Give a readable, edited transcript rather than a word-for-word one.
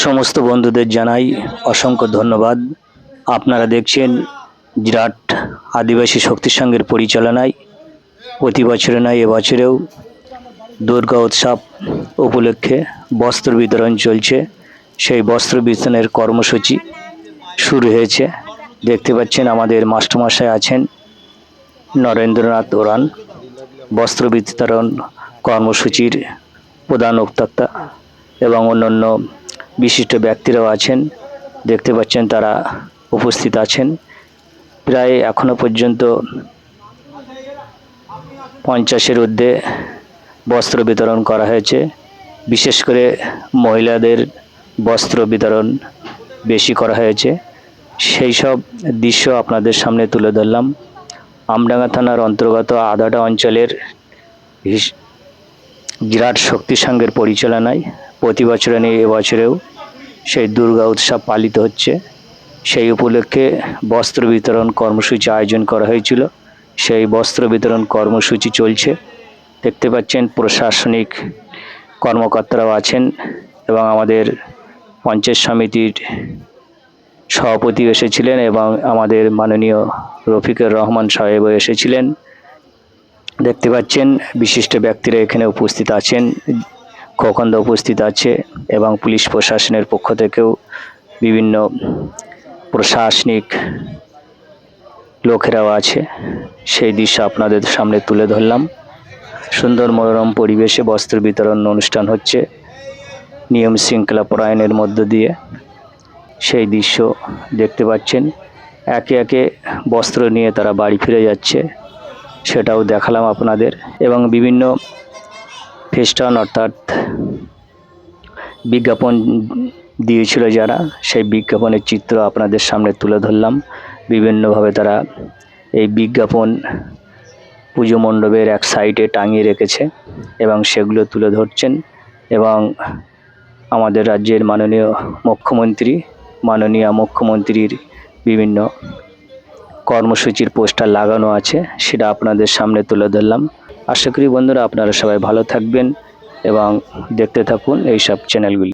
সমস্ত বন্ধুদের জানাই অসংখ্য ধন্যবাদ। আপনারা দেখছেন জিরাট আদিবাসী শক্তি সংঘের পরিচালনায় প্রতি বছরে নয় এবছরেও দুর্গা উৎসব উপলক্ষে বস্ত্র বিতরণ চলছে। সেই বস্ত্র বিতরণের কর্মসূচি শুরু হয়েছে। দেখতে পাচ্ছেন আমাদের মাস্টারমশাই আছেন নরেন্দ্রনাথ ওরান, বস্ত্র বিতরণ কর্মসূচির প্রধান বক্তা এবং অন্যান্য বিশিষ্ট ব্যক্তিরাও আছেন। দেখতে পাচ্ছেন তারা উপস্থিত আছেন। প্রায় এখনো পর্যন্ত 50-এর ঊর্ধ্বে বস্ত্র বিতরণ করা হয়েছে। বিশেষ করে মহিলাদের বস্ত্র বিতরণ বেশি করা হয়েছে। সেই সব দৃশ্য আপনাদের সামনে তুলে ধরলাম। আমডাঙ্গা থানার অন্তর্গত আদাটা অঞ্চলের জিরাট শক্তি সংঘের পরিচালনায় প্রতি বছরে নিয়ে এবছরেও সেই দুর্গা উৎসব পালিত হচ্ছে। সেই উপলক্ষে বস্ত্র বিতরণ কর্মসূচি আয়োজন করা হয়েছিল। সেই বস্ত্র বিতরণ কর্মসূচি চলছে। দেখতে পাচ্ছেন প্রশাসনিক কর্মকর্তারাও আছেন এবং আমাদের পঞ্চায়েত সমিতির সভাপতি এসেছিলেন এবং আমাদের মাননীয় রফিকুর রহমান সাহেবও এসেছিলেন। দেখতে পাচ্ছেন বিশিষ্ট ব্যক্তিরা এখানে উপস্থিত আছেন, খোকনদা উপস্থিত আছে এবং পুলিশ প্রশাসনের পক্ষ থেকেও বিভিন্ন প্রশাসনিক লোকেরাও আছে। সেই দৃশ্য আপনাদের সামনে তুলে ধরলাম। সুন্দর মনোরম পরিবেশে বস্ত্র বিতরণ অনুষ্ঠান হচ্ছে নিয়ম শৃঙ্খলা পরায়ণের মধ্য দিয়ে। সেই দৃশ্য দেখতে পাচ্ছেন। একে একে বস্ত্র নিয়ে তারা বাড়ি ফিরে যাচ্ছে, সেটাও দেখালাম আপনাদের। এবং বিভিন্ন ফেস্টান অর্থাৎ বিজ্ঞাপন দিয়েছিল যারা, সেই বিজ্ঞাপনের চিত্র আপনাদের সামনে তুলে ধরলাম। বিভিন্নভাবে তারা এই বিজ্ঞাপন পুজো মণ্ডপের এক সাইডে টাঙিয়ে রেখেছে এবং সেগুলো তুলে ধরছেন। এবং আমাদের রাজ্যের মাননীয় মুখ্যমন্ত্রীর বিভিন্ন কর্মসূচির পোস্টার লাগানো আছে, সেটা আপনাদের সামনে তুলে ধরলাম। আশা করি বন্ধুরা আপনারা সবাই ভালো থাকবেন এবং দেখতে থাকুন এইসব চ্যানেলগুলি।